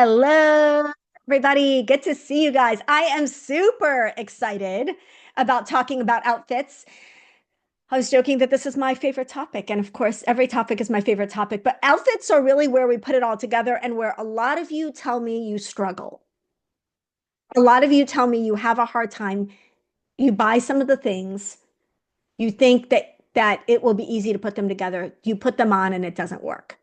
Hello, everybody. Good to see you guys. I am super excited about talking about outfits. I was joking that this is my favorite topic. And of course, every topic is my favorite topic, but outfits are really where we put it all together and where a lot of you tell me you struggle. A lot of you tell me you have a hard time. You buy some of the things, you think that it will be easy to put them together. You put them on and it doesn't work.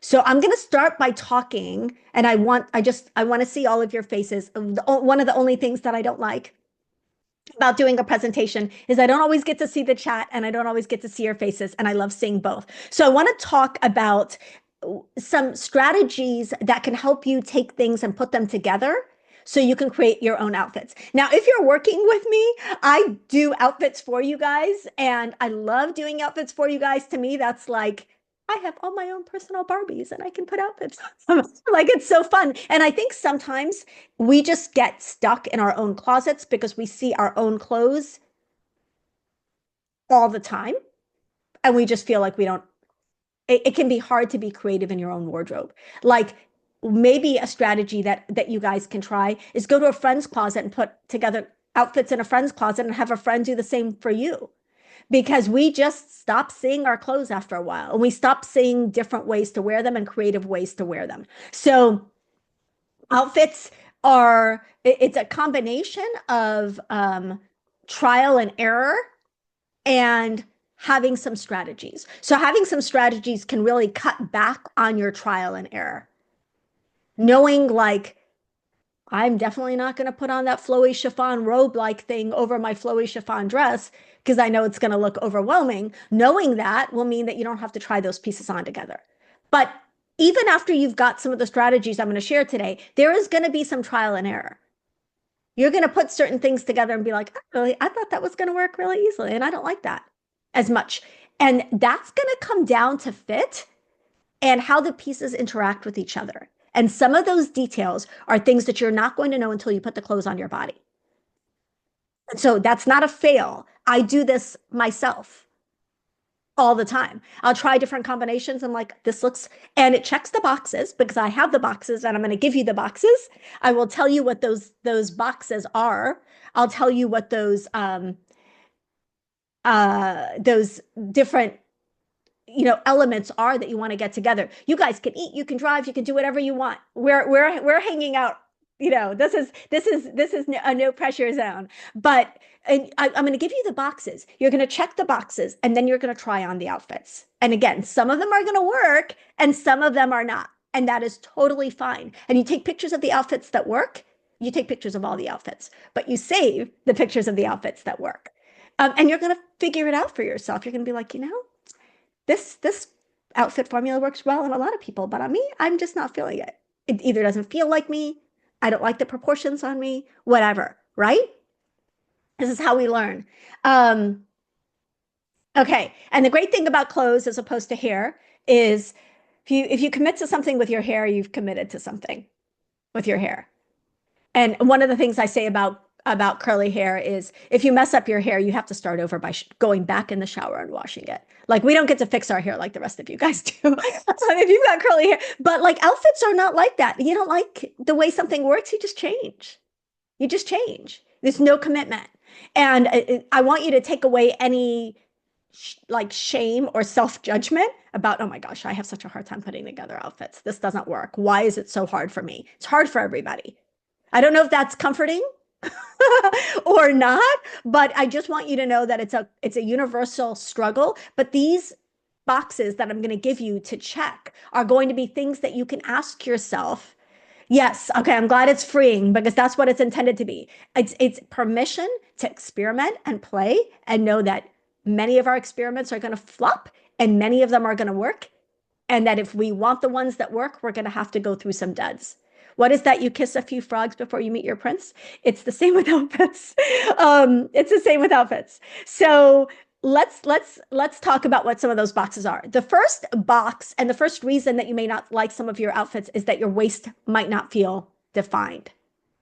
So I'm going to start by talking, and I want to see all of your faces. One of the only things that I don't like about doing a presentation is I don't always get to see the chat and I don't always get to see your faces, and I love seeing both. So I want to talk about some strategies that can help you take things and put them together so you can create your own outfits. Now, if you're working with me, I do outfits for you guys, and I love doing outfits for you guys. To me, that's like I have all my own personal Barbies and I can put outfits on them. Like it's so fun. And I think sometimes we just get stuck in our own closets because we see our own clothes all the time and we just feel like we don't it can be hard to be creative in your own wardrobe. Like maybe a strategy that you guys can try is go to a friend's closet and put together outfits in a friend's closet and have a friend do the same for you. Because we just stop seeing our clothes after a while and we stop seeing different ways to wear them and creative ways to wear them. So outfits it's a combination of trial and error and having some strategies. So having some strategies can really cut back on your trial and error. Knowing like, I'm definitely not going to put on that flowy chiffon robe-like thing over my flowy chiffon dress because I know it's going to look overwhelming. Knowing that will mean that you don't have to try those pieces on together. But even after you've got some of the strategies I'm going to share today, there is going to be some trial and error. You're going to put certain things together and be like, really, I thought that was going to work really easily, and I don't like that as much. And that's going to come down to fit and how the pieces interact with each other. And some of those details are things that you're not going to know until you put the clothes on your body. And so that's not a fail. I do this myself all the time. I'll try different combinations. I'm like, this looks, and it checks the boxes because I have the boxes and I'm going to give you the boxes. I will tell you what those boxes are. I'll tell you what those different elements are that you want to get together. You guys can eat, you can drive, you can do whatever you want. We're hanging out. This is a no pressure zone. But I'm going to give you the boxes. You're going to check the boxes, and then you're going to try on the outfits. And again, some of them are going to work, and some of them are not, and that is totally fine. And you take pictures of the outfits that work. You take pictures of all the outfits, but you save the pictures of the outfits that work. And you're going to figure it out for yourself. You're going to be like, this outfit formula works well on a lot of people, but on me, I'm just not feeling it. It either doesn't feel like me, I don't like the proportions on me, whatever, right? This is how we learn. Okay, and the great thing about clothes as opposed to hair is if you commit to something with your hair, you've committed to something with your hair. And one of the things I say about curly hair is if you mess up your hair, you have to start over by going back in the shower and washing it. Like we don't get to fix our hair like the rest of you guys do. If you've got curly hair, but like outfits are not like that. You don't like the way something works, you just change. You just change. There's no commitment. And I want you to take away any like shame or self-judgment about, oh my gosh, I have such a hard time putting together outfits. This doesn't work. Why is it so hard for me? It's hard for everybody. I don't know if that's comforting or not, but I just want you to know that it's a universal struggle. But these boxes that I'm going to give you to check are going to be things that you can ask yourself. Yes, okay, I'm glad it's freeing because that's what it's intended to be. It's permission to experiment and play and know that many of our experiments are going to flop and many of them are going to work. And that if we want the ones that work, we're going to have to go through some duds. What is that? You kiss a few frogs before you meet your prince. It's the same with outfits. It's the same with outfits. So let's talk about what some of those boxes are. The first box and the first reason that you may not like some of your outfits is that your waist might not feel defined.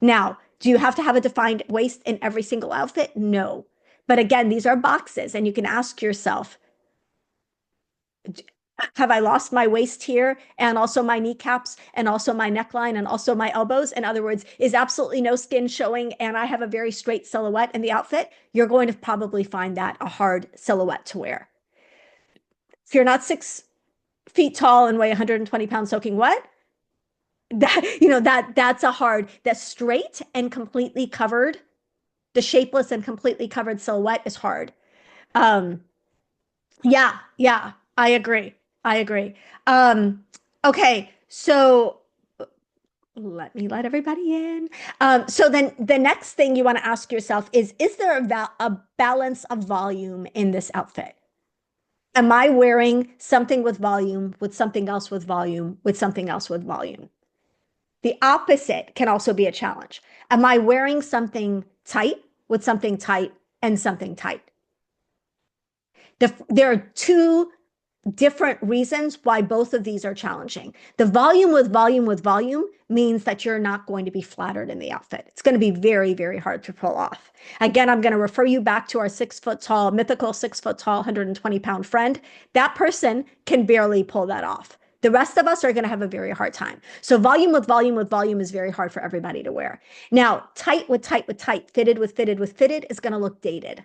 Now, do you have to have a defined waist in every single outfit? No. But again, these are boxes and you can ask yourself, Have I lost my waist here and also my kneecaps and also my neckline and also my elbows? In other words, is absolutely no skin showing and I have a very straight silhouette in the outfit? You're going to probably find that a hard silhouette to wear. If you're not 6 feet tall and weigh 120 pounds soaking wet, that's a hard, that straight and completely covered, the shapeless and completely covered silhouette is hard. Um, yeah, yeah, I agree. I agree. Um, okay, so let me let everybody in. So then the next thing you want to ask yourself is there a balance of volume in this outfit? Am I wearing something with volume, with something else with volume, with something else with volume? The opposite can also be a challenge. Am I wearing something tight with something tight and something tight? There are two different reasons why both of these are challenging. The volume with volume with volume means that you're not going to be flattered in the outfit. It's going to be very, very hard to pull off. Again, I'm going to refer you back to our 6 foot tall, mythical 6 foot tall, 120-pound friend. That person can barely pull that off. The rest of us are going to have a very hard time. So volume with volume with volume is very hard for everybody to wear. Now, tight with tight with tight, fitted with fitted with fitted is going to look dated.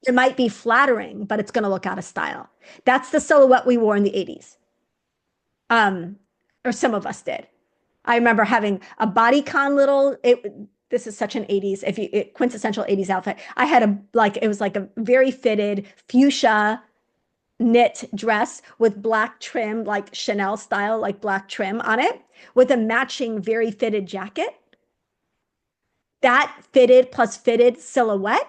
It might be flattering, but it's going to look out of style. That's the silhouette we wore in the 80s. Um, or some of us did. I remember having a bodycon this is such an 80s, quintessential 80s outfit. I had it was like a very fitted fuchsia knit dress with black trim, like Chanel style, like black trim on it, with a matching very fitted jacket. That fitted plus fitted silhouette.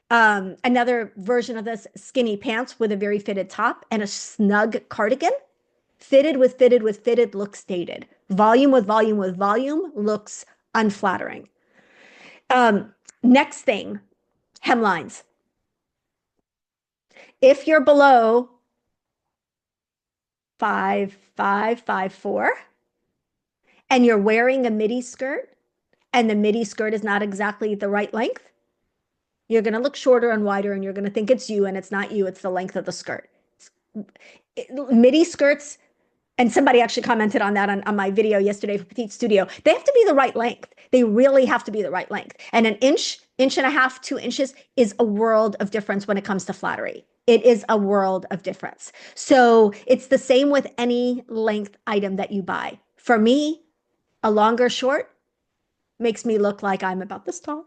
Another version of this, skinny pants with a very fitted top and a snug cardigan. Fitted with fitted with fitted looks dated. Volume with volume with volume looks unflattering. Next thing, hemlines. If you're below 5'5", 5'4", and you're wearing a midi skirt, and the midi skirt is not exactly the right length, you're going to look shorter and wider, and you're going to think it's you, and it's not you, it's the length of the skirt. Midi skirts, and somebody actually commented on that on my video yesterday for Petite Studio. They have to be the right length. They really have to be the right length. And an inch, inch and a half, 2 inches is a world of difference when it comes to flattery. It is a world of difference. So it's the same with any length item that you buy. For me, a longer short makes me look like I'm about this tall.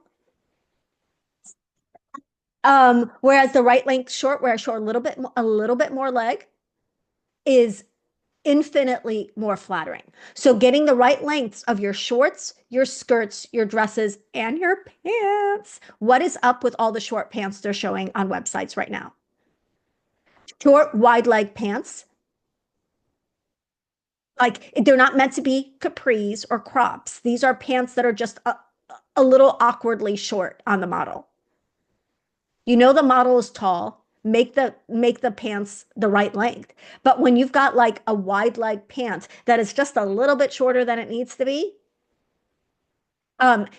Whereas the right length short, where I show a little bit more leg, is infinitely more flattering. So getting the right lengths of your shorts, your skirts, your dresses, and your pants. What is up with all the short pants they're showing on websites right now? Short, wide leg pants. Like they're not meant to be capris or crops. These are pants that are just a little awkwardly short on the model. You know the model is tall. Make the pants the right length. But when you've got like a wide leg pant that is just a little bit shorter than it needs to be,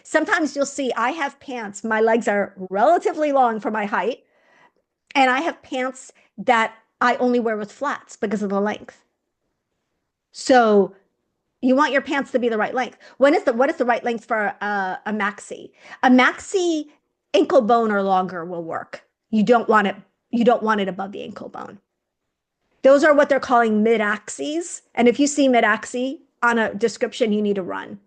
sometimes you'll see I have pants, my legs are relatively long for my height, and I have pants that I only wear with flats because of the length. So you want your pants to be the right length. What is the right length for a maxi? A maxi ankle bone or longer will work. You don't want it above the ankle bone. Those are what they're calling mid-axes. And if you see mid-axi on a description, you need to run.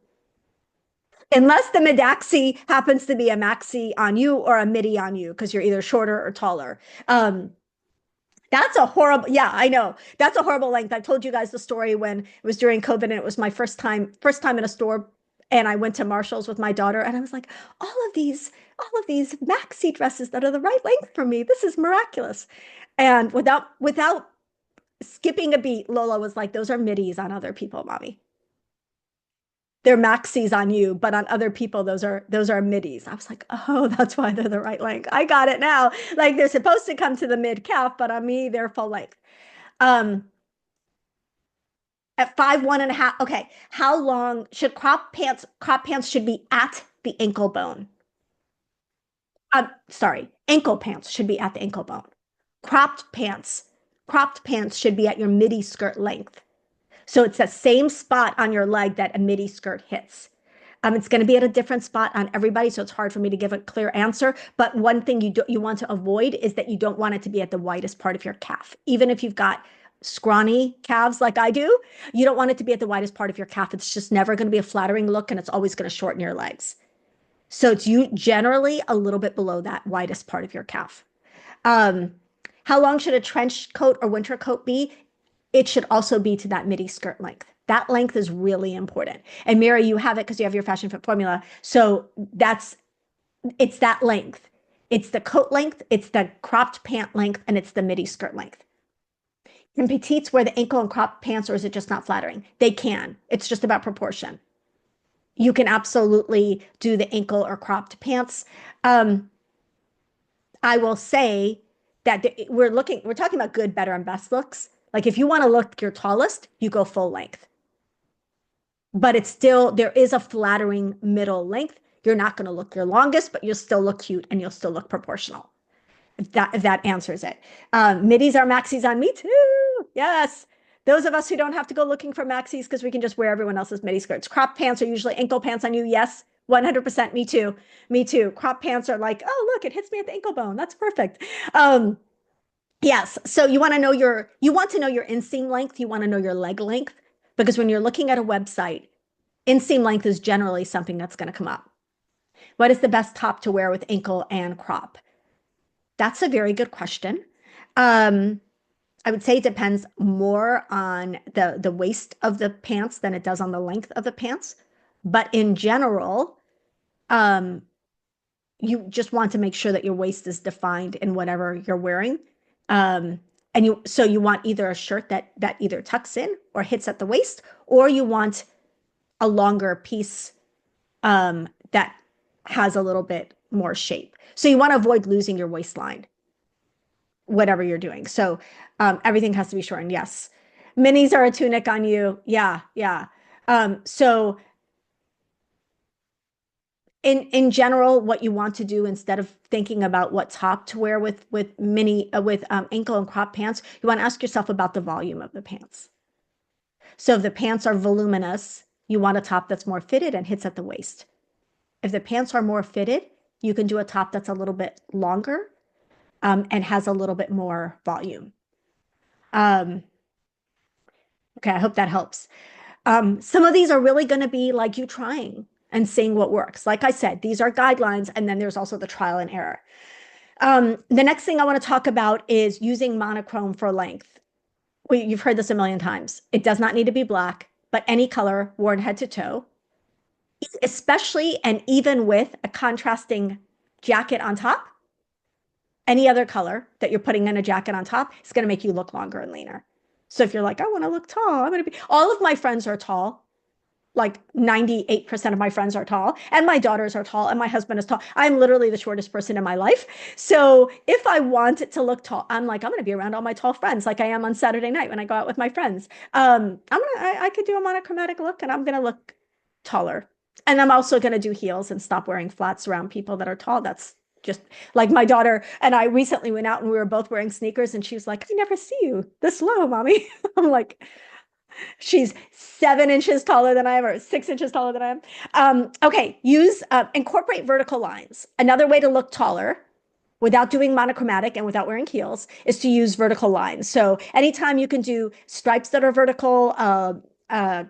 Unless the mid-axi happens to be a maxi on you or a midi on you, because you're either shorter or taller. That's a horrible, yeah, I know. That's a horrible length. I told you guys the story when it was during COVID and it was my first time in a store, and I went to Marshall's with my daughter and I was like, all of these maxi dresses that are the right length for me. This is miraculous. And without skipping a beat, Lola was like, those are middies on other people, mommy. They're maxis on you, but on other people, those are middies. I was like, oh, that's why they're the right length. I got it now. Like they're supposed to come to the mid calf, but on me, they're full length. Um, at 5'1.5". Okay, how long should crop pants? Crop pants should be at the ankle bone. Sorry, ankle pants should be at the ankle bone. Cropped pants Cropped pants should be at your midi skirt length. So it's the same spot on your leg that a midi skirt hits. It's going to be at a different spot on everybody, so it's hard for me to give a clear answer. But one thing you want to avoid is that you don't want it to be at the widest part of your calf. Even if you've got scrawny calves like I do, you don't want it to be at the widest part of your calf. It's just never going to be a flattering look, and it's always going to shorten your legs. So it's you generally a little bit below that widest part of your calf. Um, how long should a trench coat or winter coat be? It should also be to that midi skirt length. That length is really important. And Mary, you have it because you have your Fashion Fit formula. So it's that length. It's the coat length, it's the cropped pant length, and it's the midi skirt length. Can petites wear the ankle and cropped pants, or is it just not flattering? They can. It's just about proportion. You can absolutely do the ankle or cropped pants. I will say that we're talking about good, better, and best looks. Like if you want to look your tallest, you go full length. But it's still, there is a flattering middle length. You're not going to look your longest, but you'll still look cute and you'll still look proportional. If that answers it. Middies are maxis on me too. Yes. Those of us who don't have to go looking for maxis because we can just wear everyone else's midi skirts. Crop pants are usually ankle pants on you. Yes. 100%. Me too. Me too. Crop pants are like, oh, look, it hits me at the ankle bone. That's perfect. Yes. So you want to know your inseam length. You want to know your leg length because when you're looking at a website, inseam length is generally something that's going to come up. What is the best top to wear with ankle and crop? That's a very good question. I would say it depends more on the waist of the pants than it does on the length of the pants. But in general, you just want to make sure that your waist is defined in whatever you're wearing. And you want either a shirt that either tucks in or hits at the waist, or you want a longer piece that has a little bit more shape. So you want to avoid losing your waistline, whatever you're doing. So everything has to be shortened. Yes. Minis are a tunic on you. Yeah, yeah. So in general, what you want to do instead of thinking about what top to wear with ankle and crop pants, you want to ask yourself about the volume of the pants. So if the pants are voluminous, you want a top that's more fitted and hits at the waist. If the pants are more fitted, you can do a top that's a little bit longer and has a little bit more volume. Okay, I hope that helps. Some of these are really going to be like you trying and seeing what works. Like I said, these are guidelines, and then there's also the trial and error. The next thing I want to talk about is using monochrome for length. You've heard this a million times. It does not need to be black, but any color worn head to toe, especially and even with a contrasting jacket on top. Any other color that you're putting in a jacket on top is going to make you look longer and leaner. So if you're like, I want to look tall, I'm going to be, all of my friends are tall. Like 98% of my friends are tall, and my daughters are tall, and my husband is tall. I'm literally the shortest person in my life. So if I want it to look tall, I'm going to be around all my tall friends, like I am on Saturday night when I go out with my friends. I could do a monochromatic look, and I'm gonna look taller. And I'm also gonna do heels and stop wearing flats around people that are tall. That's just like my daughter and I recently went out and we were both wearing sneakers, and she was like, I never see you this low, mommy. I'm like, she's 7 inches taller than I am, or 6 inches taller than I am. Okay, incorporate vertical lines. Another way to look taller without doing monochromatic and without wearing heels is to use vertical lines. So anytime you can do stripes that are vertical, a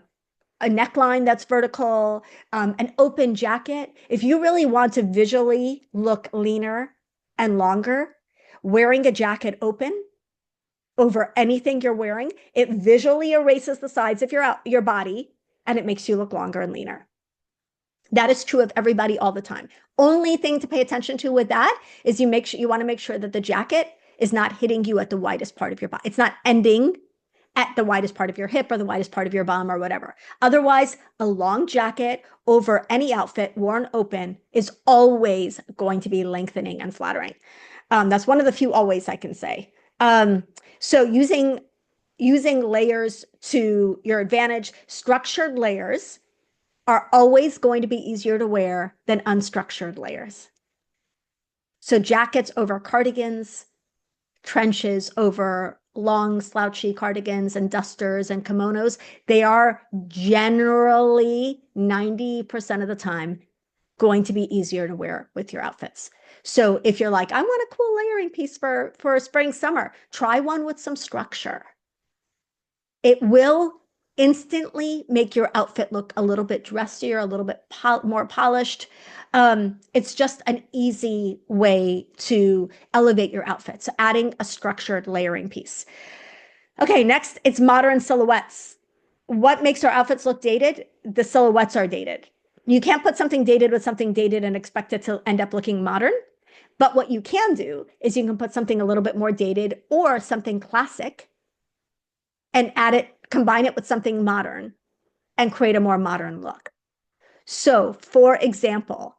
neckline that's vertical, an open jacket. If you really want to visually look leaner and longer, wearing a jacket open over anything you're wearing, it visually erases the sides of your body and it makes you look longer and leaner. That is true of everybody all the time. Only thing to pay attention to with that is you want to make sure that the jacket is not hitting you at the widest part of your body. It's not ending at the widest part of your hip or the widest part of your bum or whatever. Otherwise, a long jacket over any outfit worn open is always going to be lengthening and flattering. That's one of the few always I can say. So using layers to your advantage, structured layers are always going to be easier to wear than unstructured layers. So jackets over cardigans, trenches over long slouchy cardigans and dusters and kimonos, they are generally 90% of the time going to be easier to wear with your outfits. So if you're like, I want a cool layering piece for spring, summer, try one with some structure. It will instantly make your outfit look a little bit dressier, a little bit more polished. It's just an easy way to elevate your outfit. So adding a structured layering piece. Okay, next, it's modern silhouettes. What makes our outfits look dated? The silhouettes are dated. You can't put something dated with something dated and expect it to end up looking modern. But what you can do is you can put something a little bit more dated or something classic and combine it with something modern and create a more modern look. So, for example,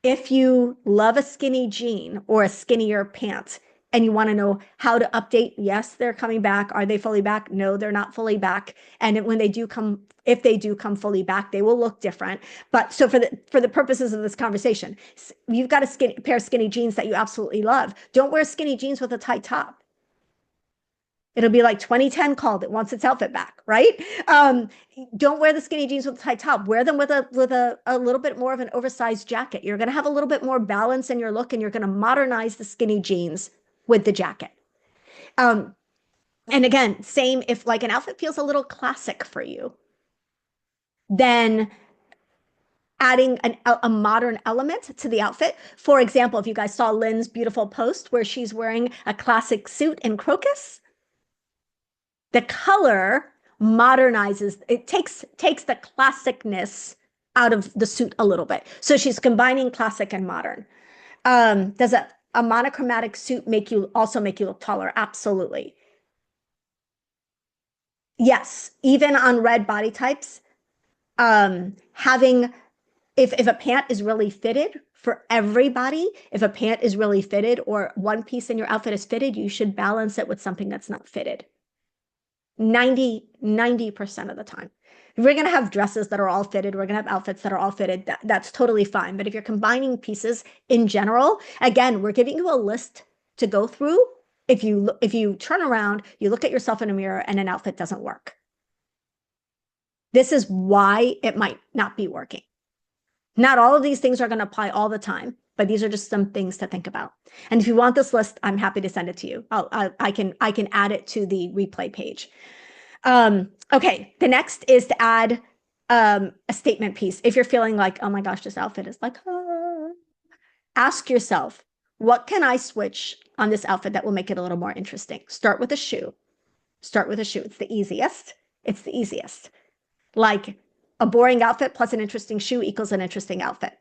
if you love a skinny jean or a skinnier pant and you want to know how to update, yes, they're coming back. Are they fully back? No, they're not fully back. And when they do come, if they do come fully back, they will look different. But so for the purposes of this conversation, you've got a pair of skinny jeans that you absolutely love. Don't wear skinny jeans with a tight top. It'll be like 2010 called. It wants its outfit back, right? Don't wear the skinny jeans with a tight top. Wear them with a little bit more of an oversized jacket. You're going to have a little bit more balance in your look, and you're going to modernize the skinny jeans with the jacket. And again, same if like an outfit feels a little classic for you, then adding a modern element to the outfit. For example, if you guys saw Lynn's beautiful post where she's wearing a classic suit in crocus, the color modernizes, it takes the classicness out of the suit a little bit. So she's combining classic and modern. Does a monochromatic suit also make you look taller? Absolutely. Yes, even on red body types, having if a pant is really fitted for everybody, if a pant is really fitted or one piece in your outfit is fitted, you should balance it with something that's not fitted. 90% of the time. If we're going to have dresses that are all fitted, we're going to have outfits that are all fitted. That's totally fine. But if you're combining pieces in general, again, we're giving you a list to go through. If you turn around, you look at yourself in a mirror and an outfit doesn't work. This is why it might not be working. Not all of these things are going to apply all the time, but these are just some things to think about. And if you want this list, I'm happy to send it to you. I can add it to the replay page. Okay, the next is to add a statement piece. If you're feeling like, oh my gosh, this outfit is like, ask yourself, what can I switch on this outfit that will make it a little more interesting? Start with a shoe. Start with a shoe. It's the easiest. It's the easiest. Like a boring outfit plus an interesting shoe equals an interesting outfit.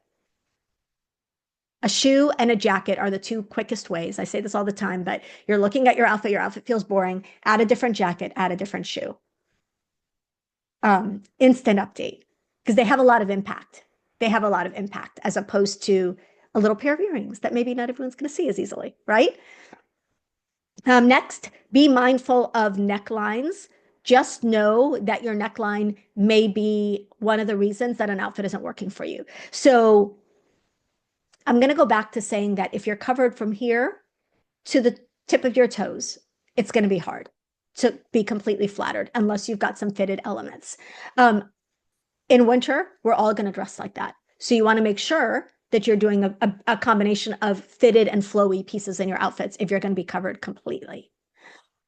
A shoe and a jacket are the two quickest ways. I say this all the time, but you're looking at your outfit feels boring, add a different jacket, add a different shoe. Instant update, because they have a lot of impact. They have a lot of impact as opposed to a little pair of earrings that maybe not everyone's going to see as easily, right? Next, be mindful of necklines. Just know that your neckline may be one of the reasons that an outfit isn't working for you. So I'm going to go back to saying that if you're covered from here to the tip of your toes, it's going to be hard to be completely flattered unless you've got some fitted elements. In winter, we're all going to dress like that. So you want to make sure that you're doing a combination of fitted and flowy pieces in your outfits if you're going to be covered completely.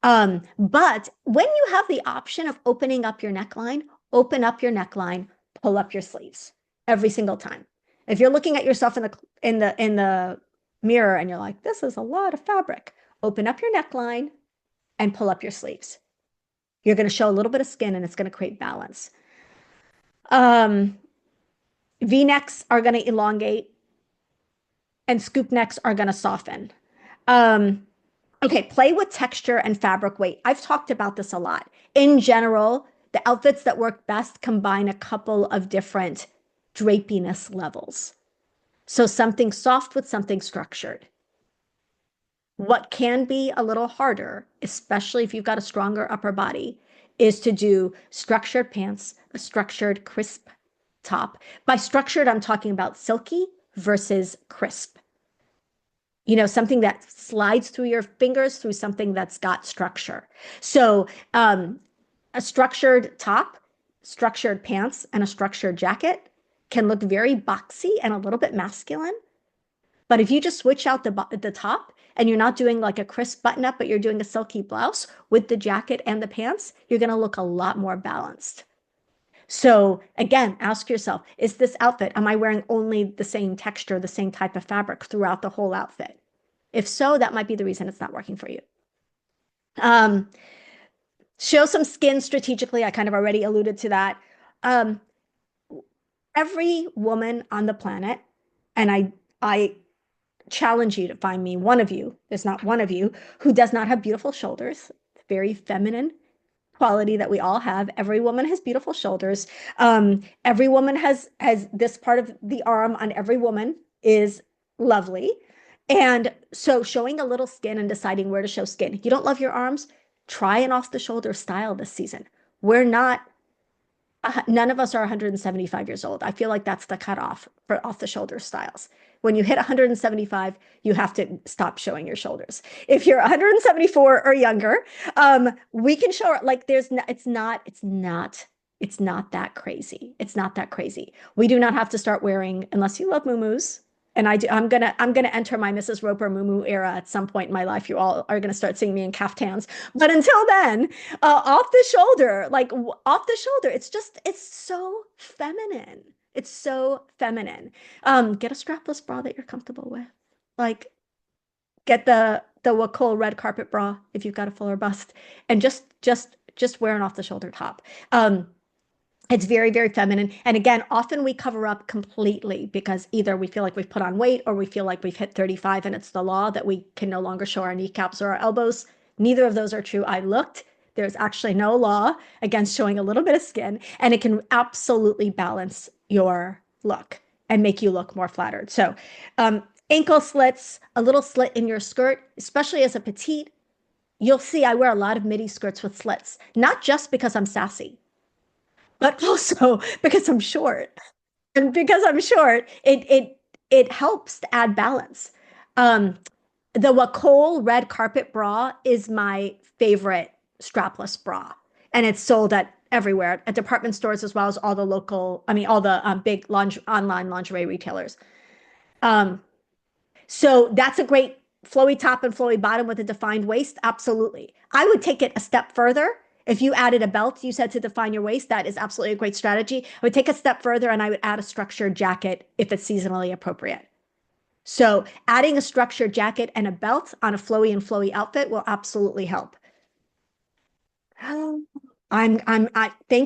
But when you have the option of opening up your neckline, open up your neckline, pull up your sleeves every single time. If you're looking at yourself in the mirror and you're like, this is a lot of fabric, open up your neckline and pull up your sleeves. You're going to show a little bit of skin and it's going to create balance. V-necks are going to elongate and scoop necks are going to soften. Okay, play with texture and fabric weight. I've talked about this a lot. In general, the outfits that work best combine a couple of different drapiness levels. So something soft with something structured. What can be a little harder, especially if you've got a stronger upper body, is to do structured pants, a structured crisp top. By structured, I'm talking about silky versus crisp. something that slides through your fingers through something that's got structure. So, a structured top, structured pants, and a structured jacket can look very boxy and a little bit masculine. But if you just switch out the top and you're not doing like a crisp button up, but you're doing a silky blouse with the jacket and the pants, you're going to look a lot more balanced. So again, ask yourself, is this outfit, am I wearing only the same texture, the same type of fabric throughout the whole outfit? If so, that might be the reason it's not working for you. Um, show some skin strategically. I kind of already alluded to that. Um, every woman on the planet, and I challenge you to find me one of you, there's not one of you, who does not have beautiful shoulders, very feminine quality that we all have. Every woman has beautiful shoulders. Every woman has this part of the arm on every woman is lovely. And so showing a little skin and deciding where to show skin. You don't love your arms? Try an off the shoulder style this season. We're not none of us are 175 years old. I feel like that's the cutoff for off the shoulder styles. When you hit 175, you have to stop showing your shoulders. If you're 174 or younger, we can show like it's not that crazy. It's not that crazy. We do not have to start wearing, unless you love muumuus, and I'm gonna enter my Mrs. Roper muumuu era at some point in my life. You all are gonna start seeing me in caftans. But until then, off the shoulder, like off the shoulder, it's so feminine. It's so feminine. Get a strapless bra that you're comfortable with. Like get the Wacol red carpet bra if you've got a fuller bust, and just wear an off the shoulder top. It's very, very feminine. And again, often we cover up completely because either we feel like we've put on weight or we feel like we've hit 35 and it's the law that we can no longer show our kneecaps or our elbows. Neither of those are true. I looked. There's actually no law against showing a little bit of skin, and it can absolutely balance your look and make you look more flattered. So, ankle slits, a little slit in your skirt, especially as a petite. You'll see I wear a lot of midi skirts with slits, not just because I'm sassy, but also because I'm short. And because I'm short, it helps to add balance. Um, the Wacol red carpet bra is my favorite strapless bra, and it's sold at everywhere at department stores as well as all the local, I mean, all the big online lingerie retailers. Um, so that's a great flowy top and flowy bottom with a defined waist. Absolutely. I would take it a step further. If you added a belt, you said to define your waist, that is absolutely a great strategy. I would take a step further and I would add a structured jacket if it's seasonally appropriate. So adding a structured jacket and a belt on a flowy and flowy outfit will absolutely help. Thank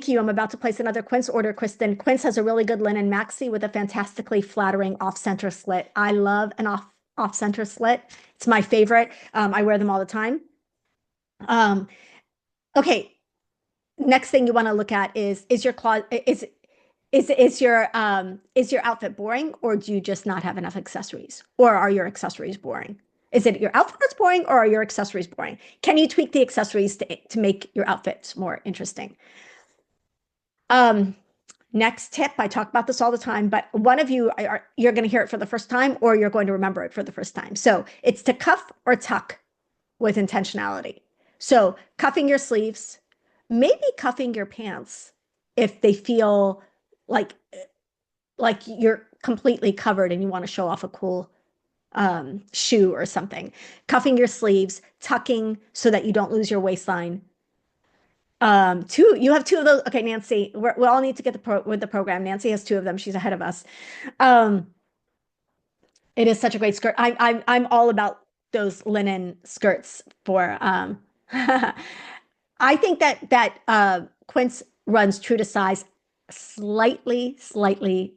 you. I'm about to place another Quince order, Kristen. Quince has a really good linen maxi with a fantastically flattering off-center slit. I love an off-center slit. It's my favorite. I wear them all the time. Okay. Next thing you want to look at is your closet is your outfit boring, or do you just not have enough accessories? Or are your accessories boring? Is it your outfit that's boring, or are your accessories boring? Can you tweak the accessories to make your outfits more interesting? Next tip, I talk about this all the time, but one of you you're going to hear it for the first time, or you're going to remember it for the first time. So it's to cuff or tuck with intentionality. So cuffing your sleeves, maybe cuffing your pants if they feel like you're completely covered and you want to show off a cool shoe or something. Cuffing your sleeves, tucking so that you don't lose your waistline. You have two of those. Okay, Nancy, we all need to get with the program. Nancy has two of them. She's ahead of us. It is such a great skirt. I'm all about those linen skirts for I think that Quince runs true to size, slightly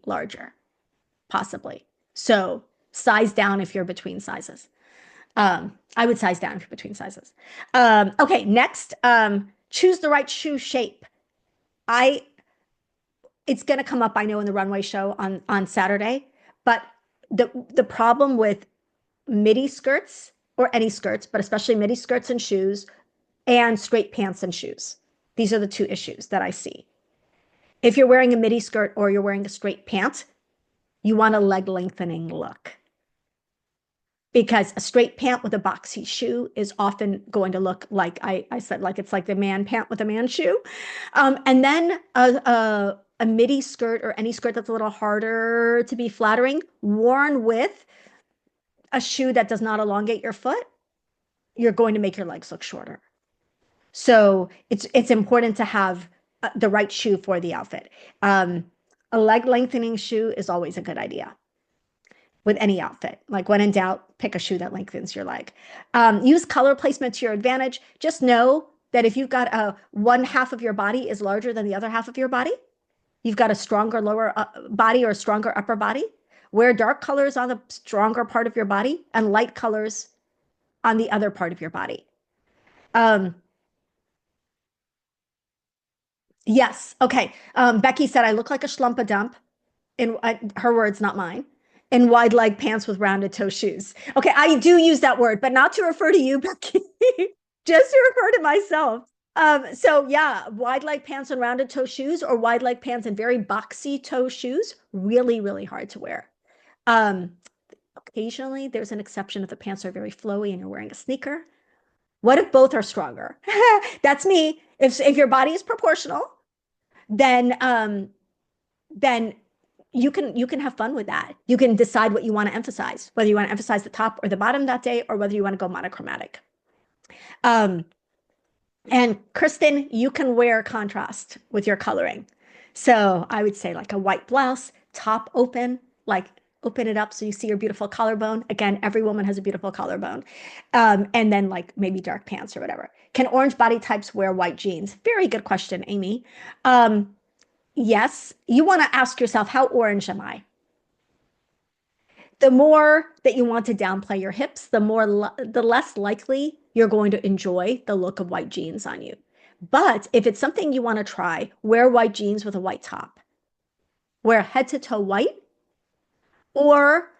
larger, possibly. So size down if you're between sizes. I would size down if you're between sizes. Okay, next, choose the right shoe shape. It's going to come up, I know, in the runway show on Saturday, but the problem with midi skirts or any skirts, but especially midi skirts and shoes and straight pants and shoes. These are the two issues that I see. If you're wearing a midi skirt or you're wearing a straight pant, you want a leg lengthening look. because a straight pant with a boxy shoe is often going to look like I said, like it's like the man pant with a man shoe. And then a midi skirt or any skirt that's a little harder to be flattering, worn with a shoe that does not elongate your foot, you're going to make your legs look shorter. So it's important to have the right shoe for the outfit. Um, a leg lengthening shoe is always a good idea with any outfit. Like when in doubt, pick a shoe that lengthens your leg. Use color placement to your advantage. Just know that if you've got one half of your body is larger than the other half of your body, you've got a stronger lower body or a stronger upper body. Wear dark colors on the stronger part of your body and light colors on the other part of your body. Um, yes. Okay. Becky said, I look like a schlumpa dump in her words, not mine, in wide leg pants with rounded toe shoes. Okay. I do use that word, but not to refer to you, Becky, just to refer to myself. So yeah, wide leg pants and rounded toe shoes or wide leg pants and very boxy toe shoes, really, really hard to wear. Um, Occasionally there's an exception if the pants are very flowy and you're wearing a sneaker. What if both are stronger? That's me. If your body is proportional, then then you can have fun with that. You can decide what you want to emphasize, whether you want to emphasize the top or the bottom that day, or whether you want to go monochromatic. Um, and Kristen, you can wear contrast with your coloring. So I would say like a white blouse, top open, like open it up so you see your beautiful collarbone. Again, every woman has a beautiful collarbone. And then like maybe dark pants or whatever. Can orange body types wear white jeans? Very good question, Amy. Yes, you want to ask yourself, how orange am I? The more that you want to downplay your hips, the less likely you're going to enjoy the look of white jeans on you. But if it's something you want to try, wear white jeans with a white top. Wear head to toe white, or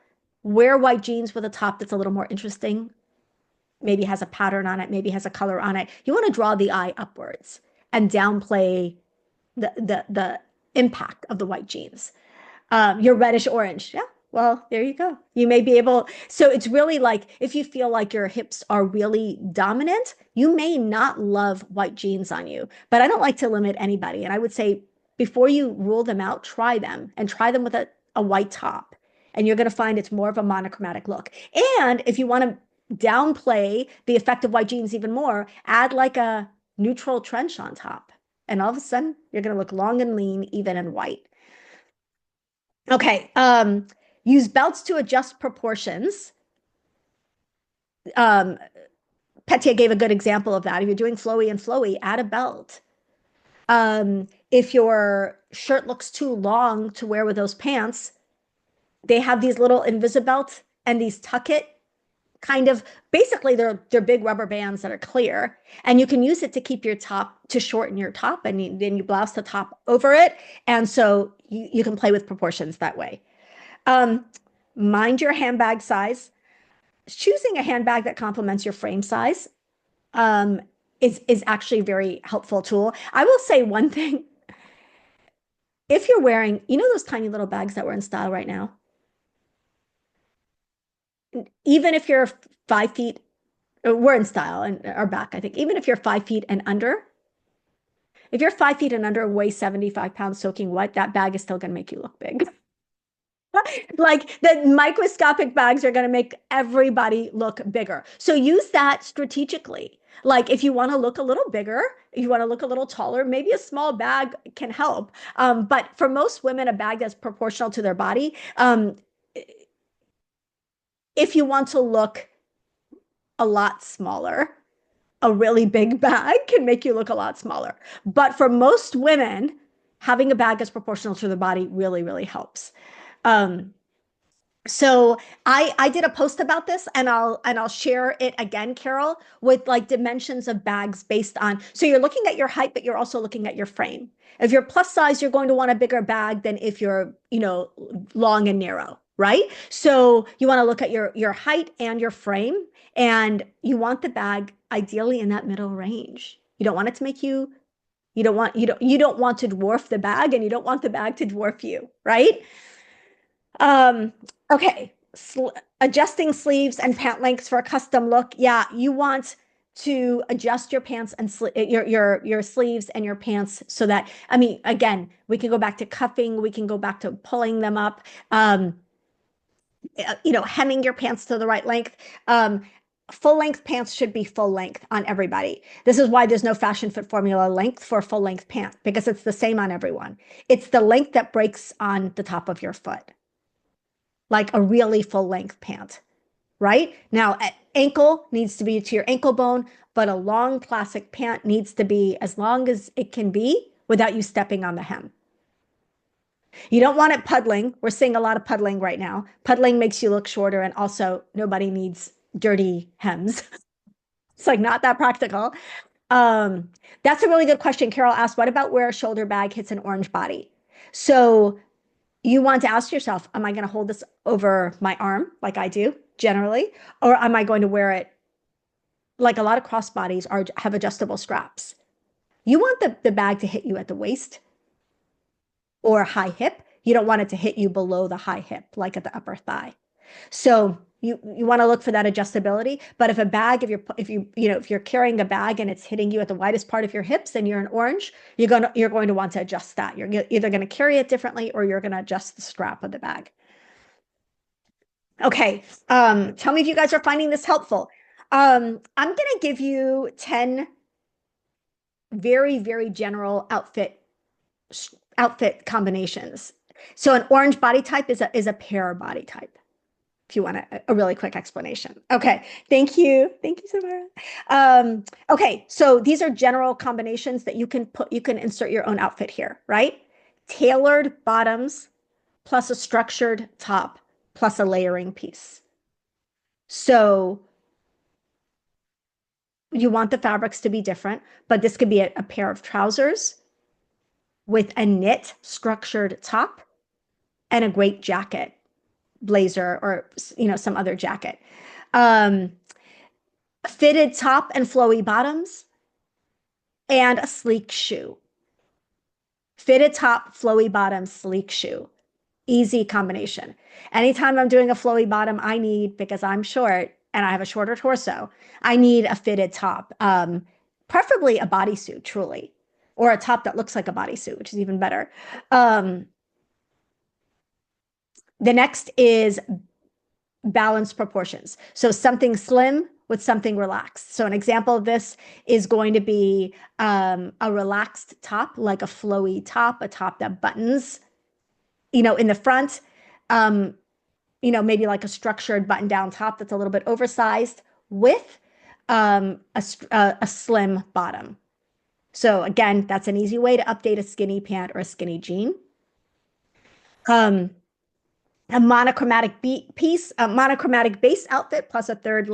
wear white jeans with a top that's a little more interesting, maybe has a pattern on it, maybe has a color on it. You want to draw the eye upwards and downplay the impact of the white jeans. You're reddish orange. Yeah. Well, there you go. You may be able. So it's really like if you feel like your hips are really dominant, you may not love white jeans on you. But I don't like to limit anybody. And I would say before you rule them out, try them and try them with a white top. And you're going to find it's more of a monochromatic look. And if you want to downplay the effect of white jeans even more, add like a neutral trench on top. And all of a sudden, you're going to look long and lean, even in white. Okay. Use belts to adjust proportions. Petya gave a good example of that. If you're doing flowy and flowy, add a belt. If your shirt looks too long to wear with those pants, they have these little Invisibelt and these tuck it kind of basically they're big rubber bands that are clear, and you can use it to keep your top to shorten your top, and then you blouse the top over it, and so you can play with proportions that way. Um, Mind your handbag size. Choosing a handbag that complements your frame size um, is actually a very helpful tool. I will say one thing. If you're wearing, you know, those tiny little bags that we're in style right now, even if you're 5 feet, we're in style and are back, I think, even if you're 5 feet and under, if you're 5 feet and under, weigh 75 pounds soaking wet, that bag is still going to make you look big. Like the microscopic bags are going to make everybody look bigger. So use that strategically. Like if you want to look a little bigger, if you want to look a little taller, maybe a small bag can help. But for most women, a bag that's proportional to their body, if you want to look a lot smaller, a really big bag can make you look a lot smaller. But for most women, having a bag that's proportional to their body really, really helps. So I did a post about this, and I'll share it again, Carol, with like dimensions of bags based on, so you're looking at your height, but you're also looking at your frame. If you're plus size, you're going to want a bigger bag than if you're, long and narrow, right? So you want to look at your height and your frame, and you want the bag ideally in that middle range. You don't want it to make you don't want to dwarf the bag, and you don't want the bag to dwarf you, right? Um, okay. Sl Adjusting sleeves and pant lengths for a custom look. Yeah, you want to adjust your pants and your sleeves and your pants so that, I mean, again, we can go back to cuffing, we can go back to pulling them up, um, hemming your pants to the right length. Full length pants should be full length on everybody. This is why there's no fashion fit formula length for full length pant because it's the same on everyone. It's the length that breaks on the top of your foot, like a really full length pant, right? Now, ankle needs to be to your ankle bone, but a long classic pant needs to be as long as it can be without you stepping on the hem. You don't want it puddling. We're seeing a lot of puddling right now. Puddling makes you look shorter, and also nobody needs dirty hems. It's like not that practical. Um, that's a really good question. Carol asked, what about where a shoulder bag hits an orange body? So you want to ask yourself, am I going to hold this over my arm like I do generally? Or am I going to wear it like a lot of crossbodies have adjustable straps? You want the bag to hit you at the waist or high hip. You don't want it to hit you below the high hip, like at the upper thigh. So you want to look for that adjustability. But if a bag, if you're carrying a bag and it's hitting you at the widest part of your hips and you're an orange, you're going to want to adjust that. You're either going to carry it differently or you're going to adjust the strap of the bag. Okay. Tell me if you guys are finding this helpful. I'm going to give you 10 very, very general outfit combinations. So an orange body type is a pear body type. If you want a really quick explanation. Okay, thank you. Thank you, Samara. Okay, so these are general combinations that you can insert your own outfit here, right? Tailored bottoms plus a structured top plus a layering piece. So you want the fabrics to be different, but this could be a pair of trousers with a knit structured top and a great jacket, blazer, or some other jacket. Um, Fitted top and flowy bottoms, and a sleek shoe. Fitted top, flowy bottom, sleek shoe. Easy combination. Anytime I'm doing a flowy bottom, because I'm short and I have a shorter torso, I need a fitted top. Preferably a bodysuit, truly, or a top that looks like a bodysuit, which is even better. The next is balanced proportions. So something slim with something relaxed. So an example of this is going to be a relaxed top, like a flowy top, a top that buttons, in the front, maybe like a structured button down top that's a little bit oversized with a slim bottom. So again, that's an easy way to update a skinny pant or a skinny jean. A monochromatic base outfit plus a third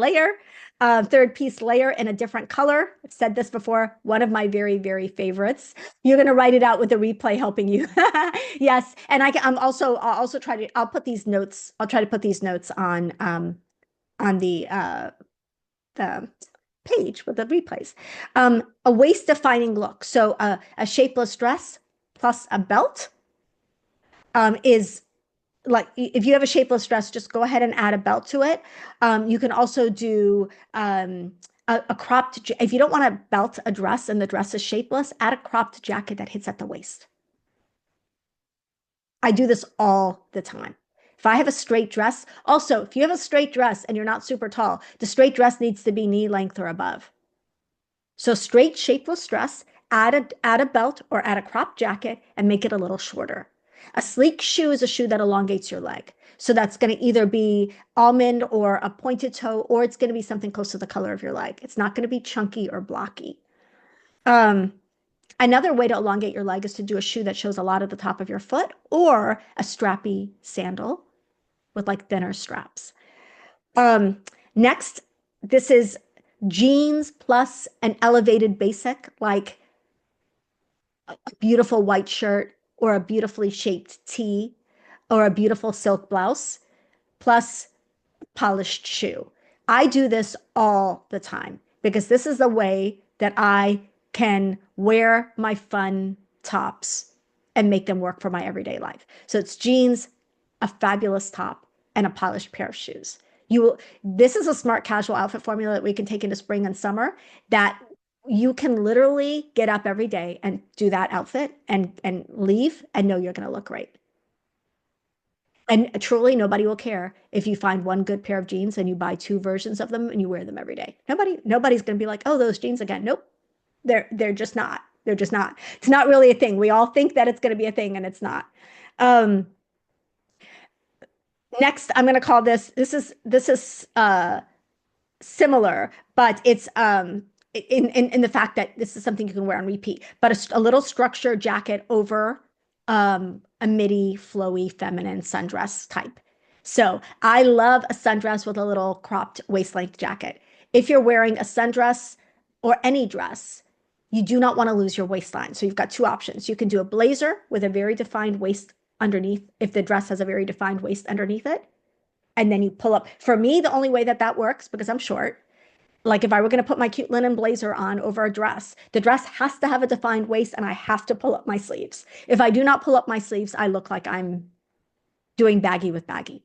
piece layer in a different color. I've said this before, one of my very, very favorites. You're going to write it out with the replay helping you. Yes. And I'll also I'll put these notes. I'll try to put these notes on the page with the replays. A waist defining look. So a shapeless dress plus a belt is like, if you have a shapeless dress, just go ahead and add a belt to it. You can also do a cropped, if you don't want to belt a dress and the dress is shapeless, add a cropped jacket that hits at the waist. I do this all the time. If I have a straight dress, also, if you have a straight dress and you're not super tall, the straight dress needs to be knee length or above. So straight shapeless dress, add a belt or add a cropped jacket and make it a little shorter. A sleek shoe is a shoe that elongates your leg. So that's going to either be almond or a pointed toe, or it's going to be something close to the color of your leg. It's not going to be chunky or blocky. Another way to elongate your leg is to do a shoe that shows a lot of the top of your foot, or a strappy sandal with like thinner straps. Next, this is jeans plus an elevated basic, like a beautiful white shirt or a beautifully shaped tee or a beautiful silk blouse plus polished shoe. I do this all the time because this is the way that I can wear my fun tops and make them work for my everyday life. So it's jeans, a fabulous top, and a polished pair of shoes. You will, this is a smart casual outfit formula that we can take into spring and summer that you can literally get up every day and do that outfit and leave and know you're going to look great. And truly, nobody will care if you find one good pair of jeans and you buy two versions of them and you wear them every day. Nobody's going to be like, oh, those jeans again. Nope, they're just not. They're just not. It's not really a thing. We all think that it's going to be a thing, and it's not. Um, Next, I'm going to call this is similar, but it's in the fact that this is something you can wear on repeat, but a little structured jacket over a midi, flowy, feminine sundress type. So I love a sundress with a little cropped waist length jacket. If you're wearing a sundress or any dress, you do not want to lose your waistline. So you've got two options. You can do a blazer with a very defined waist underneath, if the dress has a very defined waist underneath it, and then you pull up. For me, the only way that that works, because I'm short, like if I were going to put my cute linen blazer on over a dress, the dress has to have a defined waist and I have to pull up my sleeves. If I do not pull up my sleeves, I look like I'm doing baggy with baggy.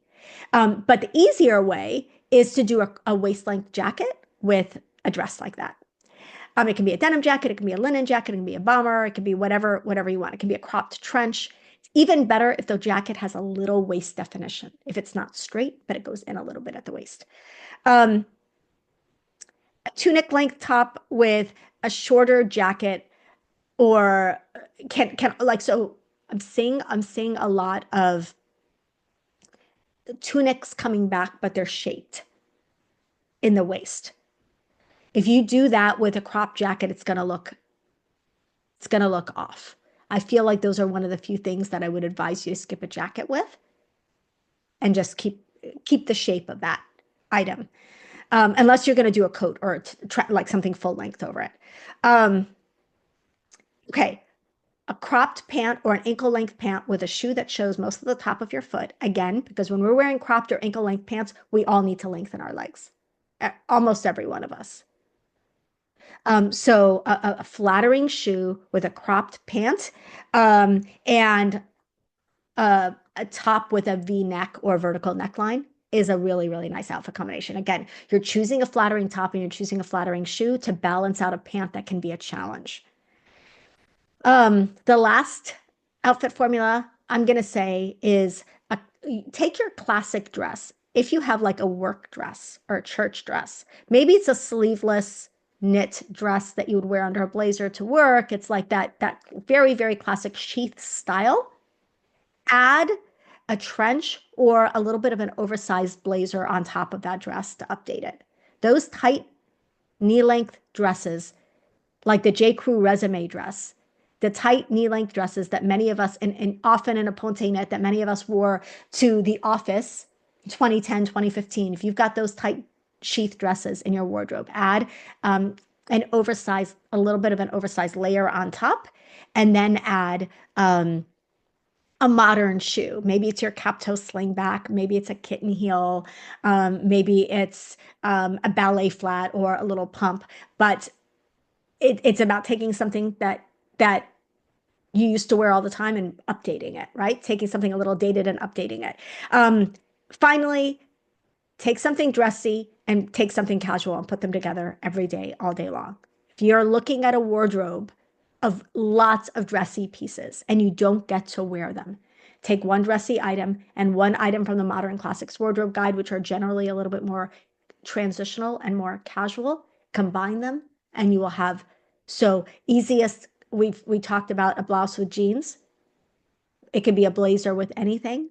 But the easier way is to do a waist length jacket with a dress like that. It can be a denim jacket, it can be a linen jacket, it can be a bomber, it can be whatever you want. It can be a cropped trench. It's even better if the jacket has a little waist definition. If it's not straight, but it goes in a little bit at the waist. Um, a tunic length top with a shorter jacket, or can like so. I'm seeing a lot of tunics coming back, but they're shaped in the waist. If you do that with a crop jacket, it's gonna look off. I feel like those are one of the few things that I would advise you to skip a jacket with and just keep the shape of that item. Unless you're going to do a coat or like something full length over it. Um, okay, a cropped pant or an ankle length pant with a shoe that shows most of the top of your foot. Again, because when we're wearing cropped or ankle length pants, we all need to lengthen our legs. Almost every one of us. So a flattering shoe with a cropped pant, and a top with a V neck or vertical neckline is a really, really nice outfit combination. Again, you're choosing a flattering top and you're choosing a flattering shoe to balance out a pant that can be a challenge. The last outfit formula I'm going to say is take your classic dress. If you have like a work dress or a church dress, maybe it's a sleeveless knit dress that you would wear under a blazer to work. It's like that very, very classic sheath style. Add a trench or a little bit of an oversized blazer on top of that dress to update it. Those tight knee length dresses, like the J. Crew resume dress, the tight knee length dresses that many of us, and often in a ponte knit that many of us wore to the office 2010, 2015. If you've got those tight sheath dresses in your wardrobe, add a little bit of an oversized layer on top, and then add a modern shoe. Maybe it's your cap toe slingback. Maybe it's a kitten heel. Maybe it's a ballet flat or a little pump. But it's about taking something that you used to wear all the time and updating it, right? Taking something a little dated and updating it. Finally, take something dressy and take something casual and put them together every day, all day long. If you're looking at a wardrobe of lots of dressy pieces and you don't get to wear them, take one dressy item and one item from the Modern Classics Wardrobe Guide, which are generally a little bit more transitional and more casual, combine them, and you will have, so easiest, we talked about a blouse with jeans. It can be a blazer with anything.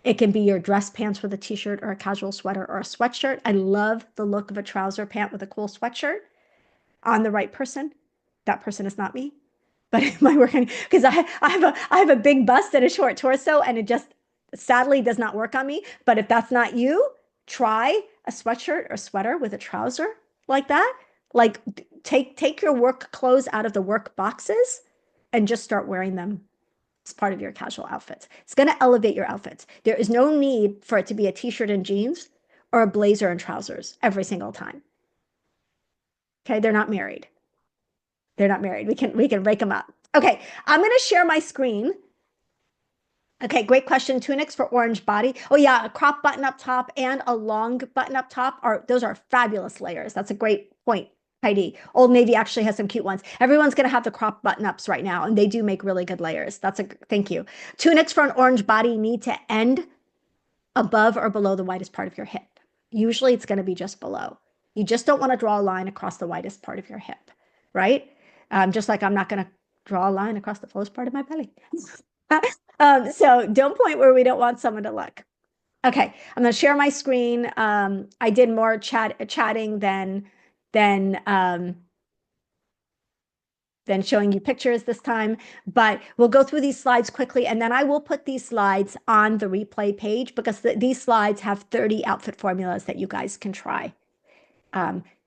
It can be your dress pants with a t-shirt or a casual sweater or a sweatshirt. I love the look of a trouser pant with a cool sweatshirt on the right person. That person is not me, but am I working? Because I have a big bust and a short torso, and it just sadly does not work on me. But if that's not you, try a sweatshirt or sweater with a trouser like that. Like take your work clothes out of the work boxes and just start wearing them as part of your casual outfits. It's going to elevate your outfits. There is no need for it to be a t-shirt and jeans or a blazer and trousers every single time. Okay, they're not married. They're not married. We can break them up. Okay, I'm going to share my screen Okay, great question. Tunics for orange body. Oh yeah, a crop button up top and a long button up top are those are fabulous layers. That's a great point, Heidi. Old Navy actually has some cute ones. Everyone's gonna have the crop button ups right now, and they do make really good layers. That's a thank you. Tunics for an orange body need to end above or below the widest part of your hip. Usually it's gonna be just below. You just don't want to draw a line across the widest part of your hip, right? Just like I'm not gonna draw a line across the fullest part of my belly. So don't point where we don't want someone to look. Okay, I'm going to share my screen. I did more chatting than than showing you pictures this time, but we'll go through these slides quickly, and then I will put these slides on the replay page because these slides have 30 outfit formulas that you guys can try.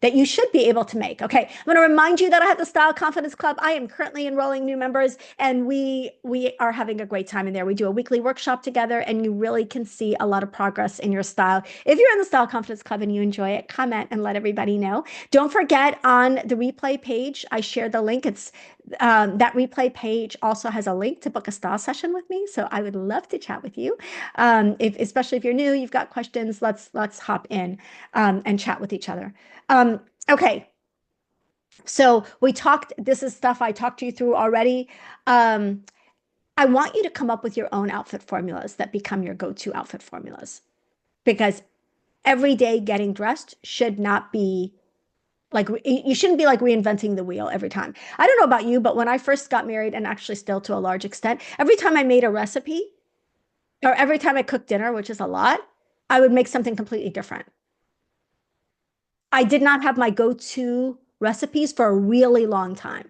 That you should be able to make. Okay, I'm going to remind you that I have the Style Confidence Club. I am currently enrolling new members, and we are having a great time in there. We do a weekly workshop together, and you really can see a lot of progress in your style. If you're in the Style Confidence Club and you enjoy it, comment and let everybody know. Don't forget on the replay page, I shared the link. It's that replay page also has a link to book a style session with me. So I would love to chat with you. Especially if you're new, you've got questions, let's hop in and chat with each other. Okay. So this is stuff I talked to you through already. I want you to come up with your own outfit formulas that become your go-to outfit formulas because every day getting dressed should not be like, you shouldn't be like reinventing the wheel every time. I don't know about you, but when I first got married, and actually still to a large extent, every time I made a recipe or every time I cooked dinner, which is a lot, I would make something completely different. I did not have my go-to recipes for a really long time.